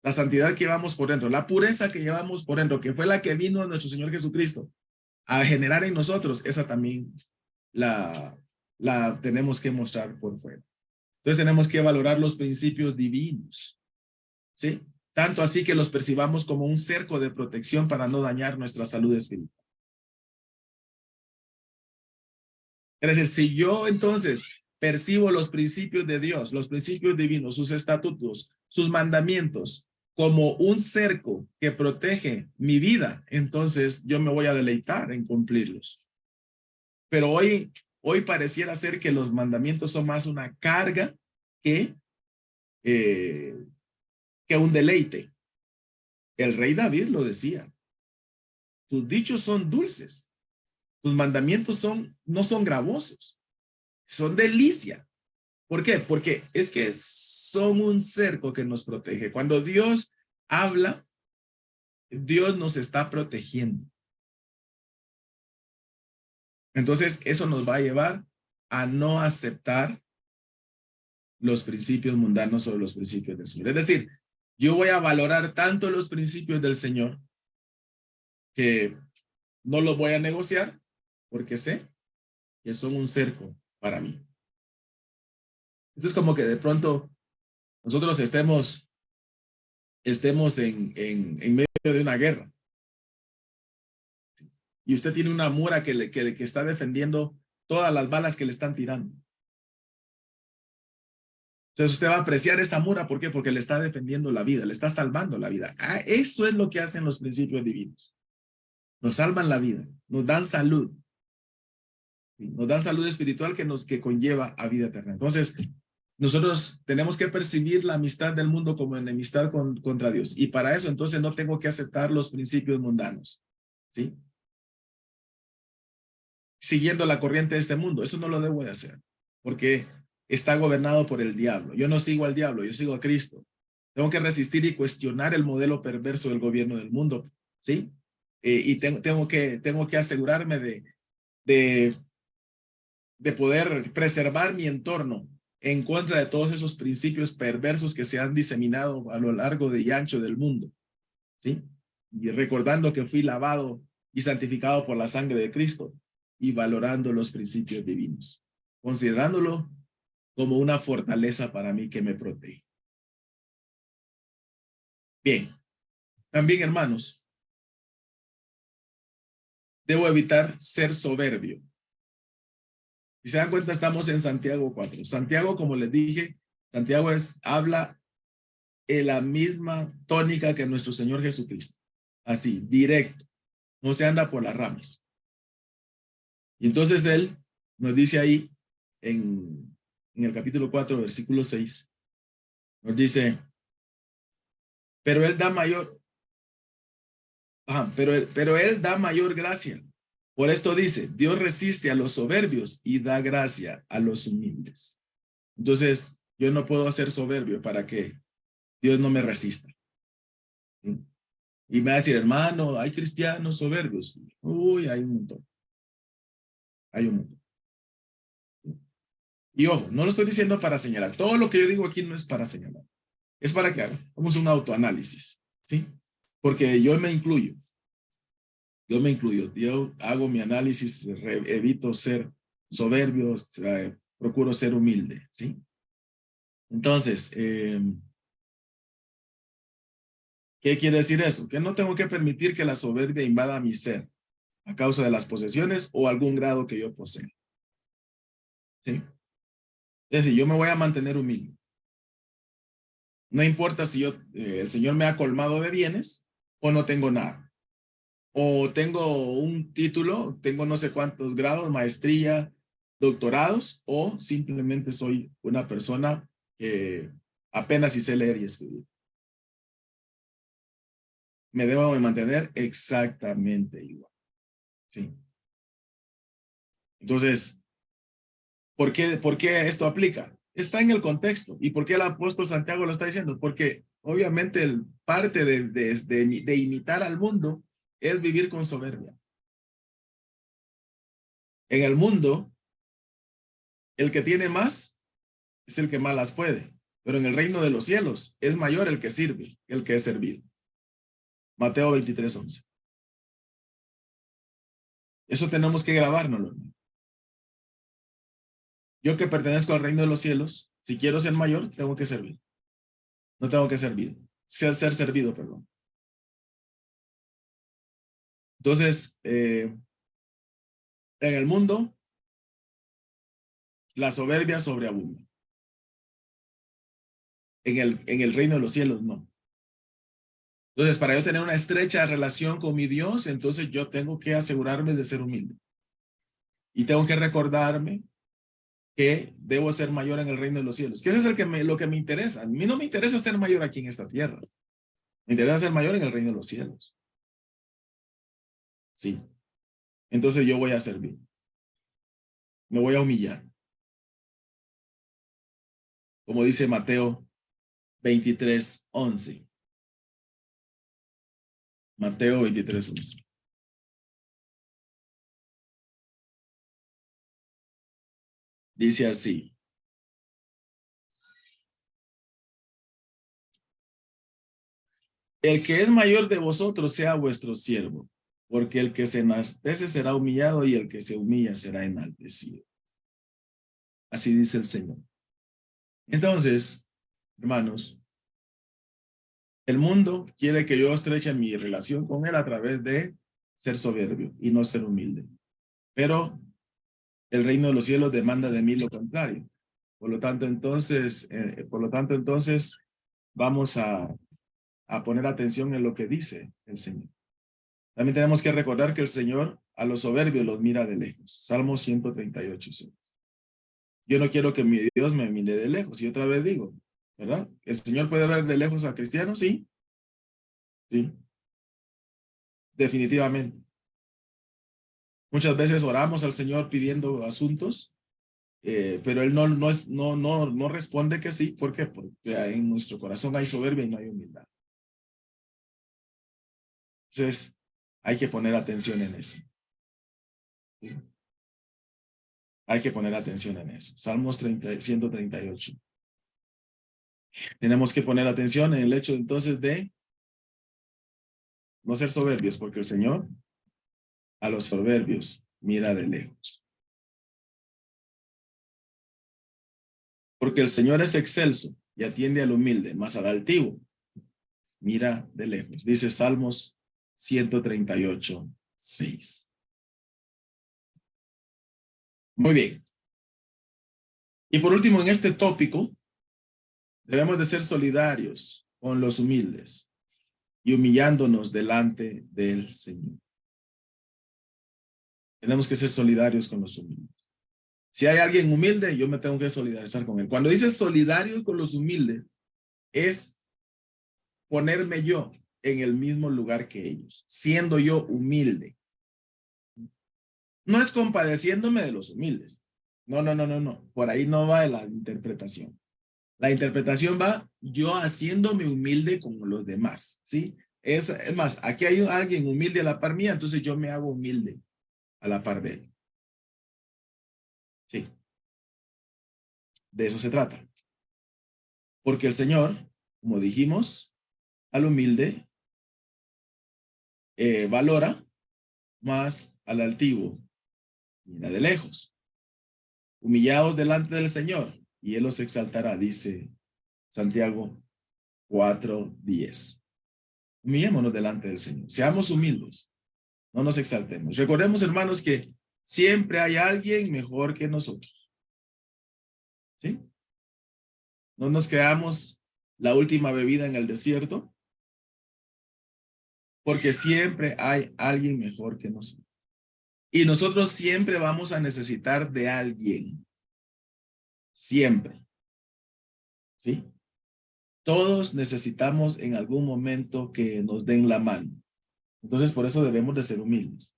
La santidad que llevamos por dentro, la pureza que llevamos por dentro, que fue la que vino nuestro Señor Jesucristo a generar en nosotros, esa también la tenemos que mostrar por fuera. Entonces tenemos que valorar los principios divinos, ¿sí? Tanto así que los percibamos como un cerco de protección para no dañar nuestra salud espiritual. Es decir, si yo entonces percibo los principios de Dios, los principios divinos, sus estatutos, sus mandamientos, como un cerco que protege mi vida, entonces yo me voy a deleitar en cumplirlos. Pero hoy pareciera ser que los mandamientos son más una carga que un deleite. El rey David lo decía. Tus dichos son dulces. Tus mandamientos no son gravosos. Son delicia. ¿Por qué? Porque es que son un cerco que nos protege. Cuando Dios habla, Dios nos está protegiendo. Entonces, eso nos va a llevar a no aceptar los principios mundanos sobre los principios del Señor. Es decir, yo voy a valorar tanto los principios del Señor que no los voy a negociar porque sé que son un cerco para mí. Esto es como que de pronto nosotros estemos en medio de una guerra y usted tiene una mura que está defendiendo todas las balas que le están tirando. Entonces usted va a apreciar esa mura, ¿por qué? Porque le está defendiendo la vida, le está salvando la vida. Ah, eso es lo que hacen los principios divinos. Nos salvan la vida, nos dan salud. ¿Sí? Nos dan salud espiritual que conlleva a vida eterna. Entonces, nosotros tenemos que percibir la amistad del mundo como enemistad contra Dios. Y para eso, entonces, no tengo que aceptar los principios mundanos. ¿Sí? Siguiendo la corriente de este mundo. Eso no lo debo de hacer. Porque está gobernado por el diablo. Yo no sigo al diablo, yo sigo a Cristo. Tengo que resistir y cuestionar el modelo perverso del gobierno del mundo. ¿Sí? Y tengo que asegurarme de, de poder preservar mi entorno en contra de todos esos principios perversos que se han diseminado a lo largo y ancho del mundo, ¿sí? Y recordando que fui lavado y santificado por la sangre de Cristo y valorando los principios divinos, considerándolo como una fortaleza para mí que me protege. Bien, también hermanos, debo evitar ser soberbio. Si se dan cuenta, estamos en Santiago 4. Santiago, como les dije, Santiago habla en la misma tónica que nuestro Señor Jesucristo. Así, directo. No se anda por las ramas. Y entonces él nos dice ahí en el capítulo 4, versículo 6, nos dice, pero él da mayor, pero él da mayor gracia. Por esto dice, Dios resiste a los soberbios y da gracia a los humildes. Entonces, yo no puedo ser soberbio para que Dios no me resista. ¿Sí? Y me va a decir, hermano, hay cristianos soberbios. Uy, hay un montón. Hay un montón. Y ojo, no lo estoy diciendo para señalar. Todo lo que yo digo aquí no es para señalar. Es para que hagamos un autoanálisis. ¿Sí? Porque yo me incluyo. Yo me incluyo. Yo hago mi análisis, evito ser soberbio, procuro ser humilde. ¿Sí? Entonces, ¿qué quiere decir eso? Que no tengo que permitir que la soberbia invada mi ser a causa de las posesiones o algún grado que yo posea. ¿Sí? Es decir, yo me voy a mantener humilde. No importa si el Señor me ha colmado de bienes o no tengo nada. O tengo un título, tengo no sé cuántos grados, maestría, doctorados, o simplemente soy una persona que apenas si sé leer y escribir. Me debo de mantener exactamente igual. ¿Sí? Entonces, ¿por qué esto aplica? Está en el contexto. ¿Y por qué el apóstol Santiago lo está diciendo? Porque obviamente parte de imitar al mundo es vivir con soberbia. En el mundo, el que tiene más es el que más las puede, pero en el reino de los cielos es mayor el que sirve que el que es servido. Mateo 23:11. Eso tenemos que grabárnoslo. Yo que pertenezco al reino de los cielos, si quiero ser mayor, tengo que servir. No tengo que servir. Ser servido, perdón. Entonces, en el mundo, la soberbia sobreabunda. En el reino de los cielos, no. Entonces, para yo tener una estrecha relación con mi Dios, entonces yo tengo que asegurarme de ser humilde. Y tengo que recordarme que debo ser mayor en el reino de los cielos. Que ese es lo que me interesa. A mí no me interesa ser mayor aquí en esta tierra. Me interesa ser mayor en el reino de los cielos. Sí. Entonces yo voy a servir. Me voy a humillar. Como dice Mateo 23:11. Mateo 23:11. Dice así. El que es mayor de vosotros sea vuestro siervo, porque el que se enaltece será humillado y el que se humilla será enaltecido. Así dice el Señor. Entonces, hermanos, el mundo quiere que yo estreche mi relación con él a través de ser soberbio y no ser humilde. Pero el reino de los cielos demanda de mí lo contrario. Por lo tanto, entonces, vamos a poner atención en lo que dice el Señor. También tenemos que recordar que el Señor a los soberbios los mira de lejos. Salmo 138:6. Yo no quiero que mi Dios me mire de lejos. Y otra vez digo, ¿verdad? ¿El Señor puede ver de lejos a cristianos? Sí, sí, definitivamente. Muchas veces oramos al Señor pidiendo asuntos, pero Él no responde que sí. ¿Por qué? Porque en nuestro corazón hay soberbia y no hay humildad. Entonces, hay que poner atención en eso. ¿Sí? Hay que poner atención en eso. Salmos 138. Tenemos que poner atención en el hecho entonces de no ser soberbios, porque el Señor a los soberbios mira de lejos. Porque el Señor es excelso y atiende al humilde, mas al altivo mira de lejos. Dice Salmos 138:6. Muy bien. Y por último, en este tópico, debemos de ser solidarios con los humildes y humillándonos delante del Señor. Tenemos que ser solidarios con los humildes. Si hay alguien humilde, yo me tengo que solidarizar con él. Cuando dice solidario con los humildes, es ponerme yo en el mismo lugar que ellos, siendo yo humilde. No es compadeciéndome de los humildes. No. Por ahí no va la interpretación. La interpretación va yo haciéndome humilde como los demás, ¿sí? Es más, aquí hay alguien humilde a la par mía, entonces yo me hago humilde a la par de él. Sí, de eso se trata. Porque el Señor, como dijimos, al humilde valora más al altivo. Mira de lejos. Humillados delante del Señor y Él los exaltará, dice Santiago 4:10. Humillémonos delante del Señor. Seamos humildes. No nos exaltemos. Recordemos, hermanos, que siempre hay alguien mejor que nosotros. ¿Sí? No nos creamos la última bebida en el desierto, porque siempre hay alguien mejor que nosotros. Y nosotros siempre vamos a necesitar de alguien. Siempre. ¿Sí? Todos necesitamos en algún momento que nos den la mano. Entonces, por eso debemos de ser humildes.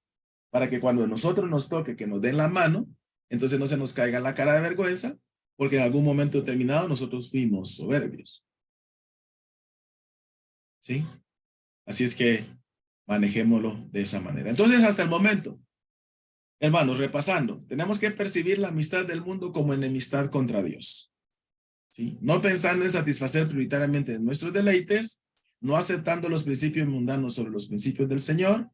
Para que cuando a nosotros nos toque que nos den la mano, entonces no se nos caiga la cara de vergüenza, porque en algún momento determinado nosotros fuimos soberbios. ¿Sí? Así es que manejémoslo de esa manera. Entonces, hasta el momento, hermanos, repasando, tenemos que percibir la amistad del mundo como enemistad contra Dios. ¿Sí? No pensando en satisfacer prioritariamente nuestros deleites, no aceptando los principios mundanos sobre los principios del Señor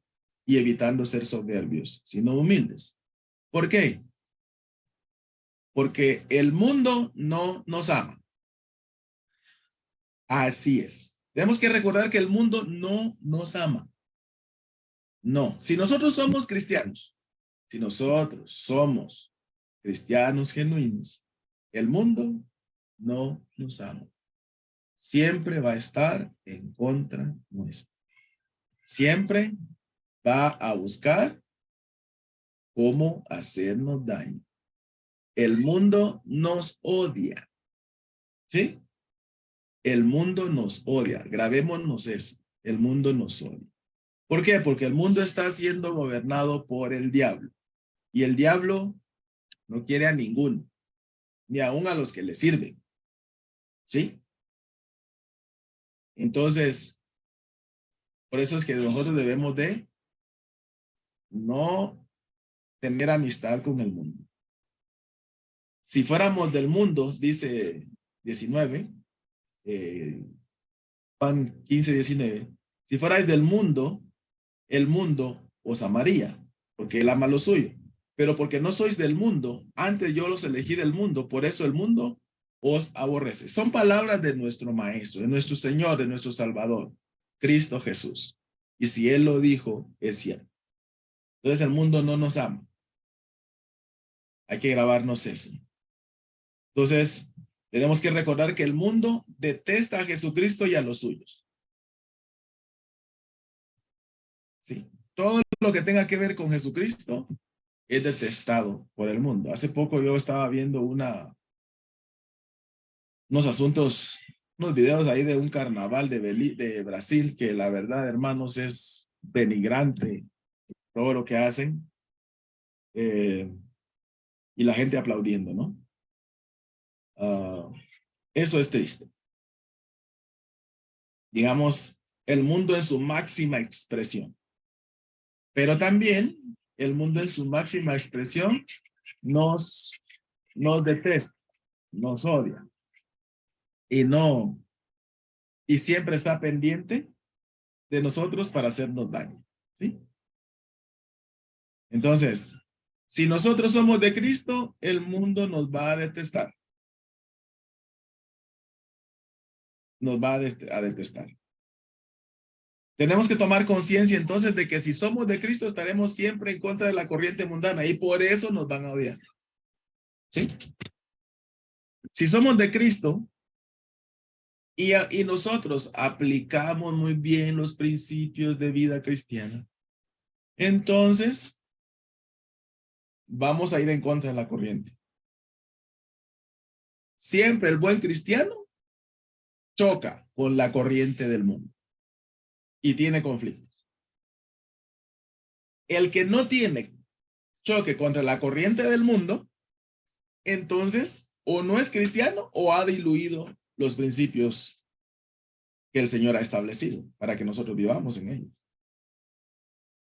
y evitando ser soberbios, sino humildes. ¿Por qué? Porque el mundo no nos ama. Así es. Tenemos que recordar que el mundo no nos ama. No. Si nosotros somos cristianos, si nosotros somos cristianos genuinos, el mundo no nos ama. Siempre va a estar en contra nuestra. Siempre va a buscar cómo hacernos daño. El mundo nos odia. ¿Sí? El mundo nos odia. Grabémonos eso. El mundo nos odia. ¿Por qué? Porque el mundo está siendo gobernado por el diablo. Y el diablo no quiere a ninguno, ni aún a los que le sirven. ¿Sí? Entonces, por eso es que nosotros debemos de no tener amistad con el mundo. Si fuéramos del mundo, dice 19, Juan 15:19, Si fuerais del mundo, el mundo os amaría, porque él ama lo suyo. Pero porque no sois del mundo, antes yo los elegí del mundo, por eso el mundo os aborrece. Son palabras de nuestro Maestro, de nuestro Señor, de nuestro Salvador, Cristo Jesús. Y si Él lo dijo, es cierto. Entonces el mundo no nos ama. Hay que grabarnos eso. Entonces, tenemos que recordar que el mundo detesta a Jesucristo y a los suyos. Sí. Todo lo que tenga que ver con Jesucristo es detestado por el mundo. Hace poco yo estaba viendo unos asuntos, unos videos ahí de un carnaval de Brasil, que la verdad, hermanos, es denigrante todo lo que hacen. Y la gente aplaudiendo, ¿no? Eso es triste. Digamos, el mundo en su máxima expresión. Pero también el mundo en su máxima expresión nos detesta, nos odia. Y siempre está pendiente de nosotros para hacernos daño. ¿Sí? Entonces, si nosotros somos de Cristo, el mundo nos va a detestar. Nos va a detestar. Tenemos que tomar conciencia entonces de que si somos de Cristo estaremos siempre en contra de la corriente mundana y por eso nos van a odiar. ¿Sí? Si somos de Cristo y nosotros aplicamos muy bien los principios de vida cristiana, entonces vamos a ir en contra de la corriente. Siempre el buen cristiano choca con la corriente del mundo y tiene conflictos. El que no tiene choque contra la corriente del mundo, entonces o no es cristiano o ha diluido los principios que el Señor ha establecido para que nosotros vivamos en ellos.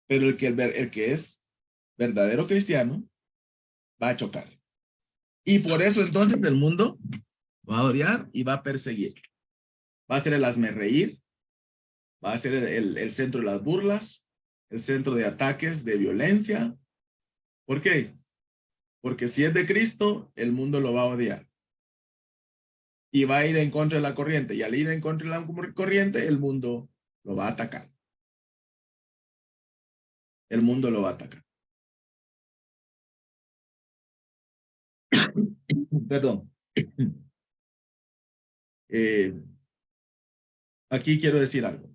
Pero el que es verdadero cristiano va a chocar. Y por eso entonces el mundo va a odiar y va a perseguir. Va a ser el hazmerreír, va a ser el centro de las burlas, el centro de ataques, de violencia. ¿Por qué? Porque si es de Cristo, el mundo lo va a odiar. Y va a ir en contra de la corriente. Y al ir en contra de la corriente, el mundo lo va a atacar. El mundo lo va a atacar. Perdón. Aquí quiero decir algo.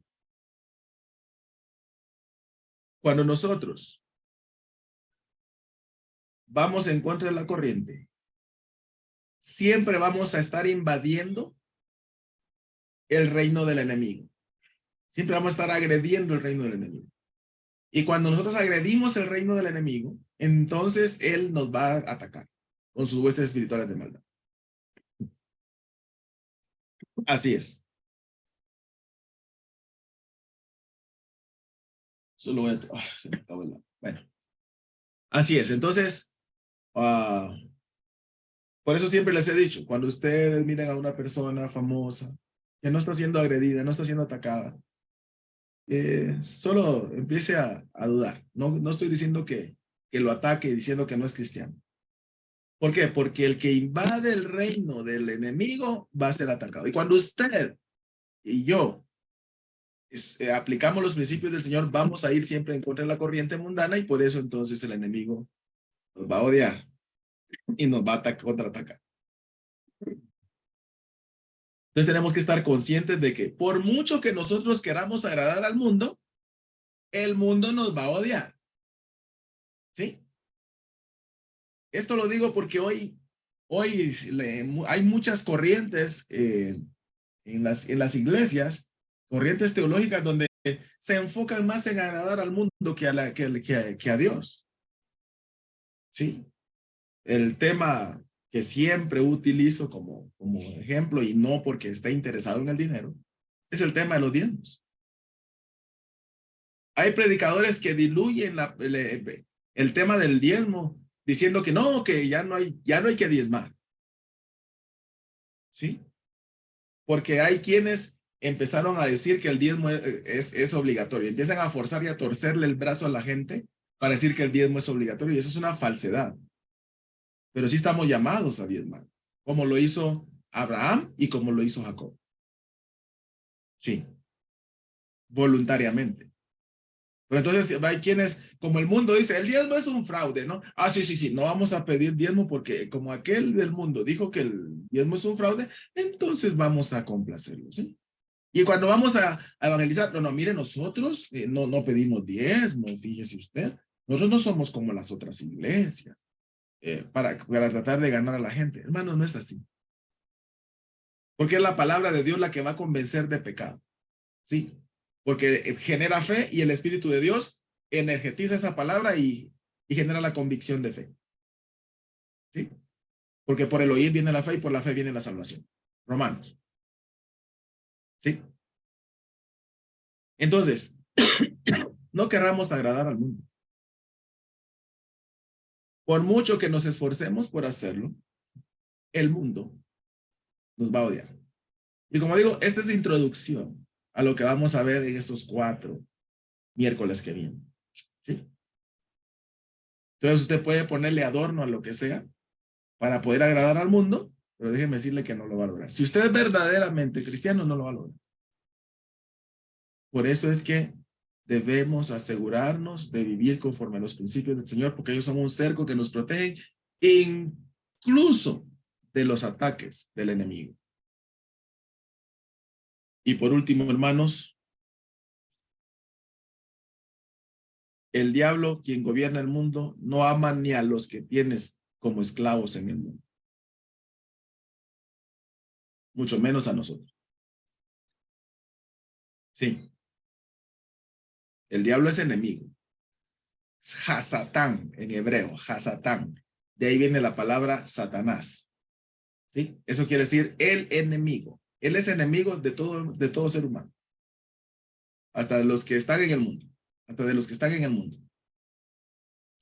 Cuando nosotros vamos en contra de la corriente, siempre vamos a estar invadiendo el reino del enemigo. Siempre vamos a estar agrediendo el reino del enemigo. Y cuando nosotros agredimos el reino del enemigo, entonces él nos va a atacar con sus huestes espirituales de maldad. Así es. Solo voy a... se me acabó el... Bueno. Así es. Entonces, por eso siempre les he dicho, cuando ustedes miren a una persona famosa que no está siendo agredida, no está siendo atacada, solo empiece a dudar. No estoy diciendo que lo ataque diciendo que no es cristiano. ¿Por qué? Porque el que invade el reino del enemigo va a ser atacado. Y cuando usted y yo aplicamos los principios del Señor, vamos a ir siempre en contra de la corriente mundana y por eso entonces el enemigo nos va a odiar y nos va a contraatacar. Entonces tenemos que estar conscientes de que por mucho que nosotros queramos agradar al mundo, el mundo nos va a odiar. ¿Sí? Esto lo digo porque hoy hay muchas corrientes en las iglesias, corrientes teológicas donde se enfocan más en agradar al mundo que a Dios. ¿Sí? El tema que siempre utilizo como ejemplo y no porque esté interesado en el dinero, es el tema de los diezmos. Hay predicadores que diluyen el tema del diezmo diciendo que no, que ya no hay que diezmar. ¿Sí? Porque hay quienes empezaron a decir que el diezmo es obligatorio. Empiezan a forzar y a torcerle el brazo a la gente para decir que el diezmo es obligatorio, y eso es una falsedad. Pero sí estamos llamados a diezmar, como lo hizo Abraham y como lo hizo Jacob. Sí, voluntariamente. Pero entonces hay quienes, como el mundo dice, el diezmo es un fraude, ¿no? Ah, sí, sí, sí, no vamos a pedir diezmo porque como aquel del mundo dijo que el diezmo es un fraude, entonces vamos a complacerlo, ¿sí? Y cuando vamos a evangelizar, no, no, mire, nosotros no pedimos diezmo, fíjese usted. Nosotros no somos como las otras iglesias para tratar de ganar a la gente. Hermano, no es así. Porque es la palabra de Dios la que va a convencer de pecado. Sí, porque genera fe y el Espíritu de Dios energetiza esa palabra y genera la convicción de fe. ¿Sí? Porque por el oír viene la fe y por la fe viene la salvación. Romanos. ¿Sí? Entonces, no querramos agradar al mundo. Por mucho que nos esforcemos por hacerlo, el mundo nos va a odiar. Y como digo, esta es introducción a lo que vamos a ver en estos 4 miércoles que vienen. ¿Sí? Entonces usted puede ponerle adorno a lo que sea para poder agradar al mundo, pero déjeme decirle que no lo va a lograr. Si usted es verdaderamente cristiano, no lo va a lograr. Por eso es que debemos asegurarnos de vivir conforme a los principios del Señor, porque ellos son un cerco que nos protegen incluso de los ataques del enemigo. Y por último, hermanos, el diablo, quien gobierna el mundo, no ama ni a los que tienes como esclavos en el mundo, mucho menos a nosotros. Sí, el diablo es enemigo. Hasatán en hebreo, Hasatán. De ahí viene la palabra Satanás. ¿Sí? Eso quiere decir el enemigo. Él es enemigo de todo ser humano. Hasta de los que están en el mundo. Hasta de los que están en el mundo.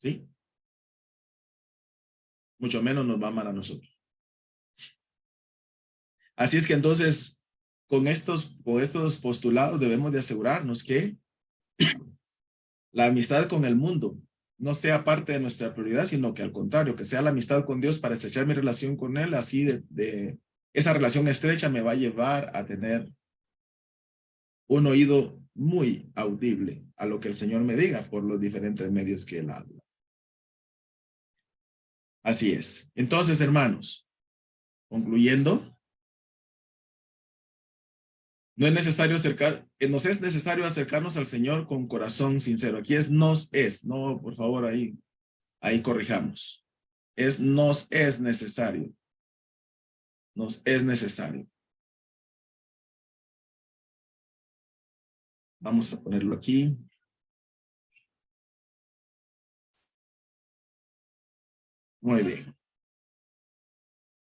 ¿Sí? Mucho menos nos va a amar a nosotros. Así es que entonces, con estos postulados debemos de asegurarnos que la amistad con el mundo no sea parte de nuestra prioridad, sino que al contrario, que sea la amistad con Dios para estrechar mi relación con Él, así esa relación estrecha me va a llevar a tener un oído muy audible a lo que el Señor me diga por los diferentes medios que Él habla. Así es. Entonces, hermanos, concluyendo, nos es necesario acercarnos al Señor con corazón sincero. Aquí es nos es, no, por favor, ahí corrijamos. Nos es necesario. Nos es necesario. Vamos a ponerlo aquí. Muy bien.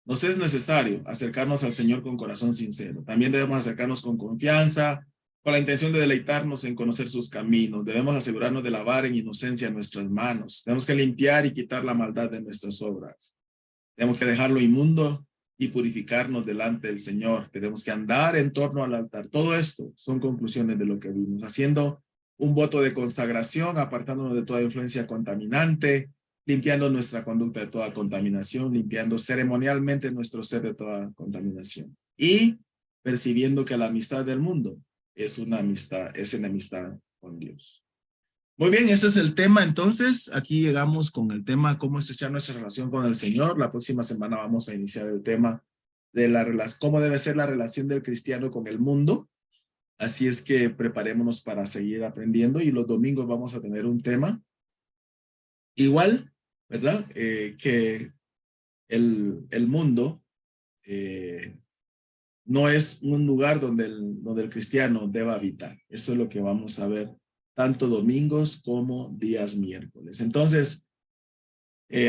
Nos es necesario acercarnos al Señor con corazón sincero. También debemos acercarnos con confianza, con la intención de deleitarnos en conocer sus caminos. Debemos asegurarnos de lavar en inocencia nuestras manos. Tenemos que limpiar y quitar la maldad de nuestras obras. Tenemos que dejarlo inmundo y purificarnos delante del Señor. Tenemos que andar en torno al altar. Todo esto son conclusiones de lo que vimos. Haciendo un voto de consagración, apartándonos de toda influencia contaminante, limpiando nuestra conducta de toda contaminación, limpiando ceremonialmente nuestro ser de toda contaminación. Y percibiendo que la amistad del mundo es enemistad con Dios. Muy bien, este es el tema entonces. Aquí llegamos con el tema cómo estrechar nuestra relación con el Señor. La próxima semana vamos a iniciar el tema de cómo debe ser la relación del cristiano con el mundo. Así es que preparémonos para seguir aprendiendo y los domingos vamos a tener un tema igual, ¿verdad? Que el mundo no es un lugar donde el cristiano deba habitar. Eso es lo que vamos a ver tanto domingos como días miércoles. Entonces,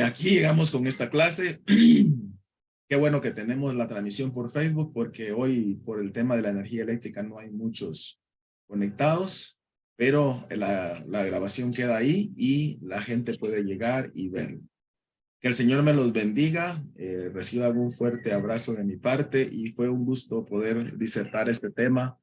aquí llegamos con esta clase. Qué bueno que tenemos la transmisión por Facebook porque hoy por el tema de la energía eléctrica no hay muchos conectados, pero la grabación queda ahí y la gente puede llegar y verlo. Que el Señor me los bendiga, reciban un fuerte abrazo de mi parte y fue un gusto poder disertar este tema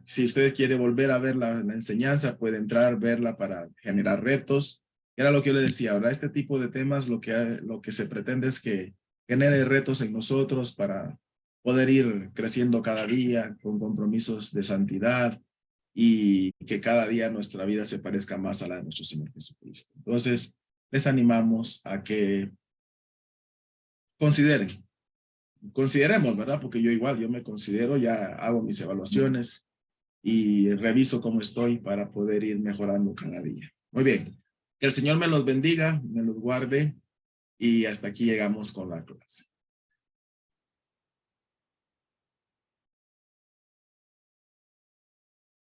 Si usted quiere volver a ver la enseñanza, puede entrar, verla para generar retos. Era lo que yo le decía, ahora este tipo de temas lo que se pretende es que genere retos en nosotros para poder ir creciendo cada día con compromisos de santidad y que cada día nuestra vida se parezca más a la de nuestro Señor Jesucristo. Entonces, les animamos a que consideremos, ¿verdad? Porque yo igual, yo me considero, ya hago mis evaluaciones y reviso cómo estoy para poder ir mejorando cada día. Muy bien, que el Señor me los bendiga, me los guarde y hasta aquí llegamos con la clase.